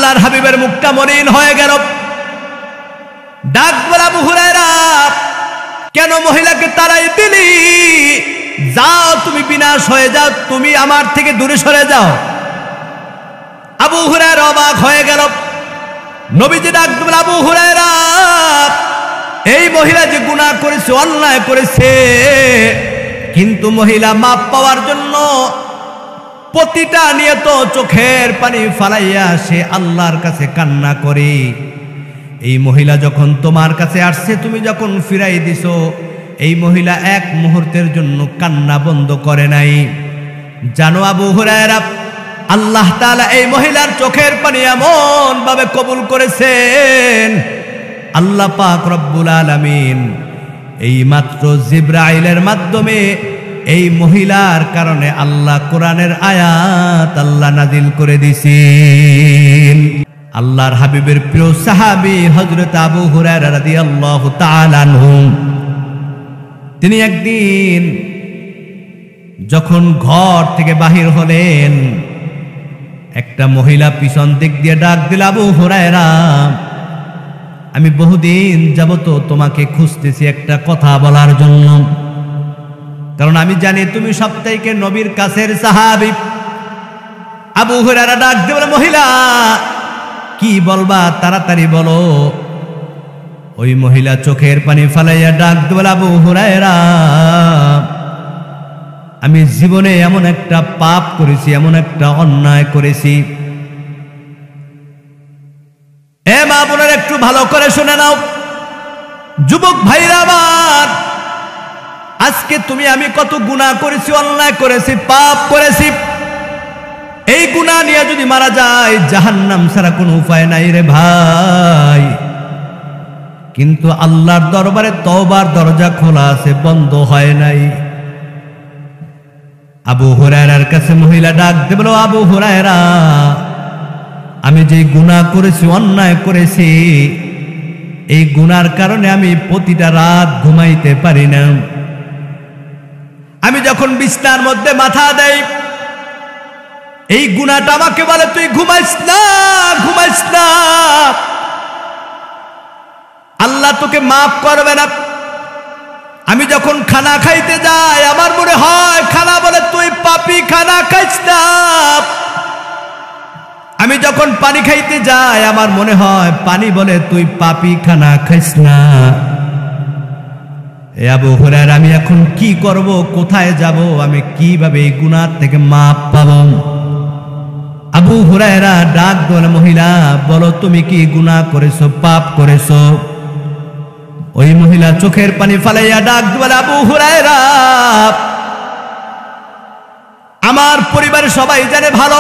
আল্লাহর হাবিবের মুখটা মলিন হয়ে গেল। ডাক বলে, আবু হুরায়রা, কেন মহিলাকে তাড়াই দিলি? যাও, তুমি বিনাশ হয়ে যাও, তুমি আমার থেকে দূরে সরে যাও। আবু হুরায়রা অবাক হয়ে গেল। নবীজি ডাক বলে, আবু হুরায়রা, এই মহিলা যে গুনাহ করেছে, অন্যায় করেছে, কিন্তু মহিলা মাপ পাওয়ার জন্য প্রতিটা নিয়ত চোখের পানি ফালাইয়া সে আল্লাহর কাছে কান্না করে। এই মহিলা যখন তোমার কাছে আসছে, তুমি যখন ফিরাই দিছো, এই মহিলা এক মুহূর্তের জন্য কান্না বন্ধ করে নাই। জানো আবু হুরায়রা, আল্লাহ তাআলা এই মহিলার চোখের পানি এমন ভাবে কবুল করেছেন, আল্লাহ পাক রব্বুল আলামিন এই মাত্র জিবরাইলের মাধ্যমে এই মহিলার কারণে আল্লাহ কোরআনের আয়াত আল্লাহ নাজিল করে দিয়েছেন। আল্লাহর হাবিবের প্রিয় সাহাবী হযরত আবু হুরায়রা রাদিয়াল্লাহু তাআলা আনহু, তিনি একদিন যখন ঘর থেকে বাহির হলেন, একটা মহিলা পিছন দিক দিয়ে ডাক দিল, আবু হুরায়রা, আমি বহুদিন যাবত তোমাকে খুঁজতেছি একটা কথা বলার জন্য, কারণ আমি জানি তুমি সবথেকে নবীর কাছের সাহাবী। আবু হুরায়রা ডাক দিয়ে বলে, মহিলা কি বলবা, তাড়াতাড়ি বলো। ওই মহিলা চোখের পানি ফালাইয়া ডাক দিয়ে বলে, আবু হুরায়রা, আমি জীবনে এমন একটা পাপ করেছি, এমন একটা অন্যায় করেছি। এ মা বোনেরা, একটু ভালো করে শুনে নাও, যুবক ভাইরা আমার, আজকে তুমি আমি কত গুনাহ করেছি, অন্যায় করেছি, পাপ করেছি। এই গুনাহ নিয়ে যদি মারা যায়, জাহান্নাম ছাড়া কোনো উপায় নাই রে ভাই। কিন্তু আল্লাহর দরবারে তওবার দরজা খোলা আছে, বন্ধ হয় নাই। আবু হুরায়রার কাছে মহিলা ডাক দিয়ে বলো, আবু হুরায়রা, আমি যে গুনাহ করেছি, অন্যায় করেছি, এই গুনার কারণে আমি প্রতিটা রাত ঘুমাইতে পারি না। আমি যখন বিছানার মধ্যে মাথা দেই, এই গুনাহটা আমাকে বলে, তুই ঘুমাইস না, ঘুমাইস না, আল্লাহ তোকে মাফ করবে না। আমি যখন খানা খাইতে যাই, আমার মনে হয় খানা বলে, তুই পাপী, খানা খাইস না। আমি যখন পানি খাইতে যাই, আমার মনে হয় পানি বলে, তুই পাপী, খানা খাইস না। এ আবু হুরায়রা, আমি এখন কি করব, কোথায় যাব, আমি কিভাবে এই গুনাহ থেকে মাপ পাব? আবু হুরায়রা ডাক বলে, মহিলা বলো, তুমি কি গুনাহ করেছো, পাপ করেছো? ওই মহিলা চোখের পানি ফালাইয়া ডাক বলে, আবু হুরায়রা, আমার পরিবারের সবাই জানে ভালো,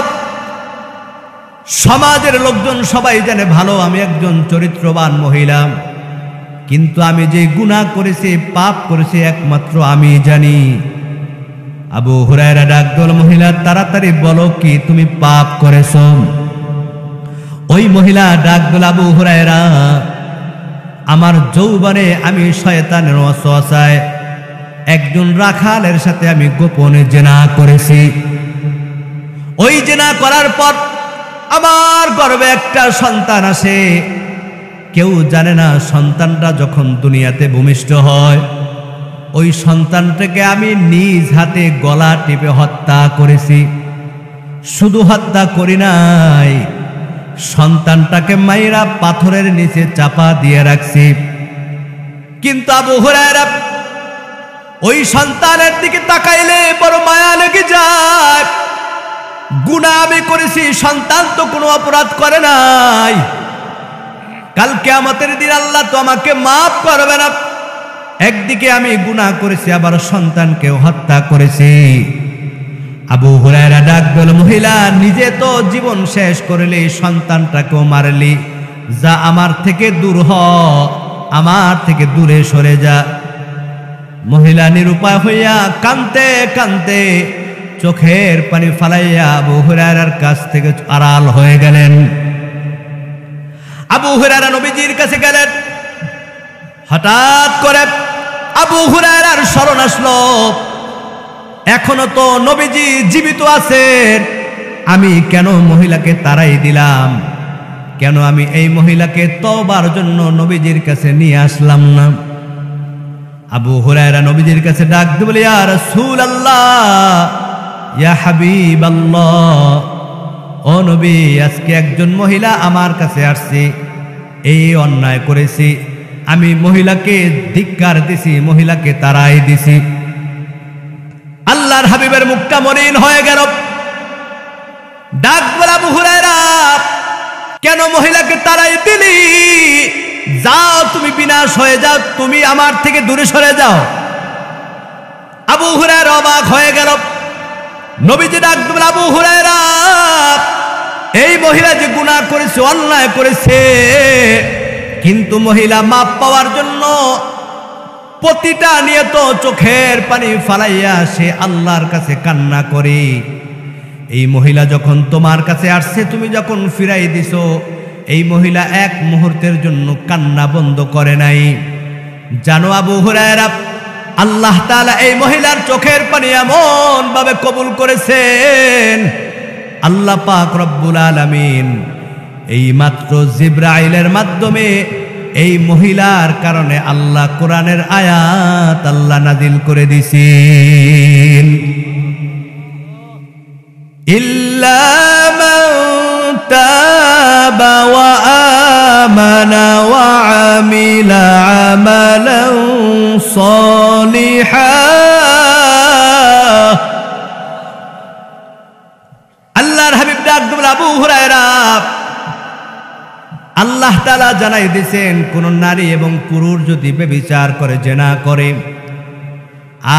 সমাজের লোকজন সবাই জানে ভালো আমি একজন চরিত্রবান মহিলা, কিন্তু আমি যে গুনাহ করেছি, পাপ করেছি, একমাত্র আমি জানি। আবু হুরায়রা ডাক বলে, মহিলা তাড়াতাড়ি বলো, কি তুমি পাপ করেছো? ওই মহিলা ডাক বলে, আবু হুরায়রা, আমার যৌবনে আমি শয়তানের ওয়াসওয়াসায় একজন রাখালের সাথে আমি গোপনে জিনা করেছি। ওই জিনা করার পর আমার গর্ভে একটা সন্তান আসে। কেউ জানে না সন্তানটা যখন দুনিয়াতে ভূমিষ্ঠ হয়, ওই সন্তানটাকে আমি নিজ হাতে গলা টিপে হত্যা করেছি। শুধু হত্যা করি নাই, সন্তানটাকে মাইরা পাথরের নিচে চাপা দিয়ে রাখছি। কিন্তু আবু হুরায়রা, ওই সন্তানের দিকে তাকাইলে বড় মায়া লেগে যায়। গুনাহ আমি করেছি, সন্তান তো কোনো অপরাধ করে নাই। কাল কিয়ামতের দিন আল্লাহ তো আমাকে মাফ করবে না। একদিকে আমি গুনাহ করেছি, আবার সন্তানকেও হত্যা করেছি। আবু হুরায়রা ডাক বলে, মহিলা নিজে তো জীবন শেষ করলি, সন্তানটাকেও মারলি, যা আমার থেকে দূর হ, আমার থেকে দূরে সরে যা। মহিলা নিরুপায় হইয়া কাঁদতে কাঁদতে চোখের পানি ফালাইয়া আবু হুরায়রার কাছ থেকে আড়াল হয়ে গেলেন। আবু হুরায়রা নবীজির কাছে গেলেন। হঠাৎ করে আবু হুরায়রার স্মরণ আসলো, এখনো তো নবীজি জীবিত আছেন, আমি কেন মহিলাকে তাড়াই দিলাম? কেন আমি এই মহিলাকে তওবার জন্য নবীজির কাছে নিয়ে আসলাম না? আবু হুরায়রা নবীজির কাছে ডাক দিয়ে বলে, ইয়া রাসূলুল্লাহ, ইয়া হাবিবাল্লাহ, ও নবী, আজকে একজন মহিলা আমার কাছে আসছে, এই অন্যায় করেছি, আমি মহিলাকে ধিক্কার দিছি, মহিলাকে তাড়াই দিছি। আল্লাহর হাবিবের মুখটা মলিন হয়ে গেল। ডাক বলে, আবু হুরায়রা, কেন মহিলাকে তাড়াই দিলি? যাও, তুমি বিনাশ হয়ে যাও, তুমি আমার থেকে দূরে সরে যাও। আবু হুরায়রা অবাক হয়ে গেল। নবীজি ডাক বলে, আবু হুরায়রা, এই মহিলা যে গুনাহ করেছে, অন্যায় করেছে, কিন্তু মহিলা মাপ পাওয়ার জন্য প্রতিটা নিয়ত চোখের পানি ফালাইয়া সে আল্লাহর কাছে কান্না করে। এই মহিলা যখন তোমার কাছে আসছে, তুমি যখন ফিরাই দিছো, এই মহিলা এক মুহূর্তের জন্য কান্না বন্ধ করে নাই। জানো আবু হুরায়রা, আল্লাহ তাআলা এই মহিলার চোখের পানি এমন ভাবে কবুল করেছেন, আল্লাহ পাক রব্বুল আলামিন এই মাত্র জিবরাইলের মাধ্যমে এই মহিলার কারণে আল্লাহ কোরআনের আয়াত আল্লাহ নাজিল করে দিয়েছেন। ইল্লা মান তাবা ওয়া আমানা ওয়া আমিলা আমালান সালিহান। আল্লাহর হাবিব ডাক দিলেন, আবু হুরায়রা, আল্লাহ তাআলা জানাই দিয়েছেন, কোন নারী এবং পুরুষ যদি ব্যভিচার করে, জিনা করে,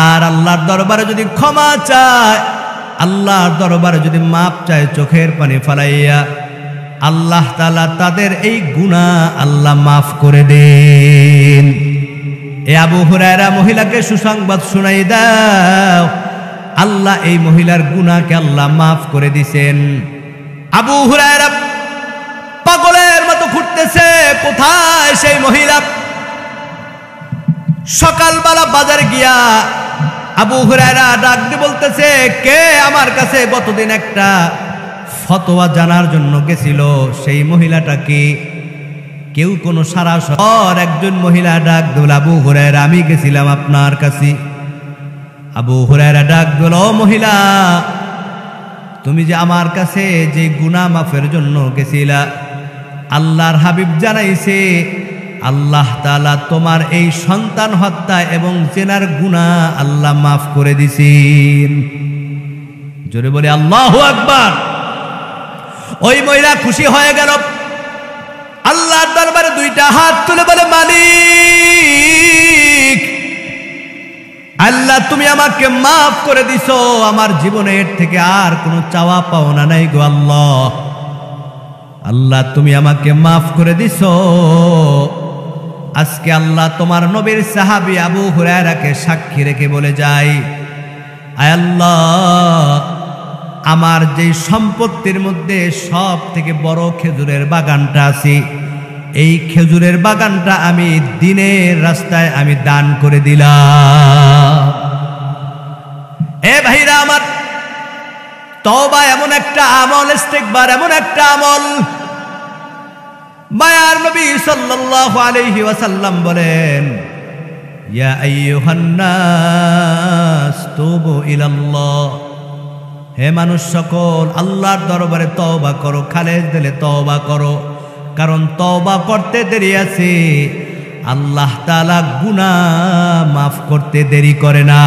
আর আল্লাহর দরবারে যদি ক্ষমা চায়, আল্লাহর দরবারে যদি মাপ চায় চোখের পানি ফালাইয়া, আল্লাহ তাআলা তাদের এই গুনাহ আল্লাহ মাফ করে দেন। এ আবু হুরায়রা, মহিলাকে সুসংবাদ শুনাই দাও, আল্লাহ এই মহিলার গুনাহকে আল্লাহ মাফ করে দিয়েছেন। আবু হুরায়রা পাগলের মতো ঘুরতেছে, কোথায় সেই মহিলা? সকালবেলা বাজারে গিয়া আবু হুরায়রা ডাক দিয়ে বলতেছে, কে আমার কাছে গতদিন একটা ফতোয়া জানার জন্য গেছিল, সেই মহিলাটা কি? কেউ কোনো সারা শহর একজন মহিলা ডাক দিল, আবু হুরায়রা, আমি গেছিলাম আপনার কাছে। আবু হুরায়রা ডাক দিল, ও মহিলা, তুমি যে আমার কাছে যে গুনাহ মাফের জন্য গেছিলা, আল্লাহর হাবিব জানাইছে আল্লাহ তাআলা তোমার এই সন্তান হত্যা এবং জিনার গুনাহ আল্লাহ মাফ করে দিছেন। জোরে বলে আল্লাহু আকবার। ওই মহিলা খুশি হয়ে গেল, আল্লাহর দরবারে দুইটা হাত তুলে বলে, মালিক, আল্লাহ তুমি আমাকে মাফ করে দিছো, আমার জীবনে এর থেকে আর কোনো চাওয়া পাওনা নাই গো আল্লাহ। আল্লাহ তুমি আমাকে মাফ করে দিছো। আজকে আল্লাহ তোমার নবীর সাহাবী আবু হুরায়রাকে সাক্ষী রেখে বলে যায়, আয় আল্লাহ, আমার যে সম্পত্তির মধ্যে সব থেকে বড় খেজুরের বাগানটা আছে, এই খেজুরের বাগানটা আমি দিনের রাস্তায় আমি দান করে দিলাম। এ ভাইরা আমার, তওবা এমন একটা আমল, ইস্তিগফার এমন একটা আমল, মায়ার নবী সাল্লাল্লাহু আলাইহি ওয়াসাল্লাম বলেন, ইয়া আইয়ুহান নাস তুবু ইলাল্লাহ, হে মানুষ সকল, আল্লাহর দরবারে তওবা করো, খালেস দিলে তওবা করো, কারণ তওবা করতে দেরি আছে, আল্লাহ তাআলা গুনাহ মাফ করতে দেরি করে না।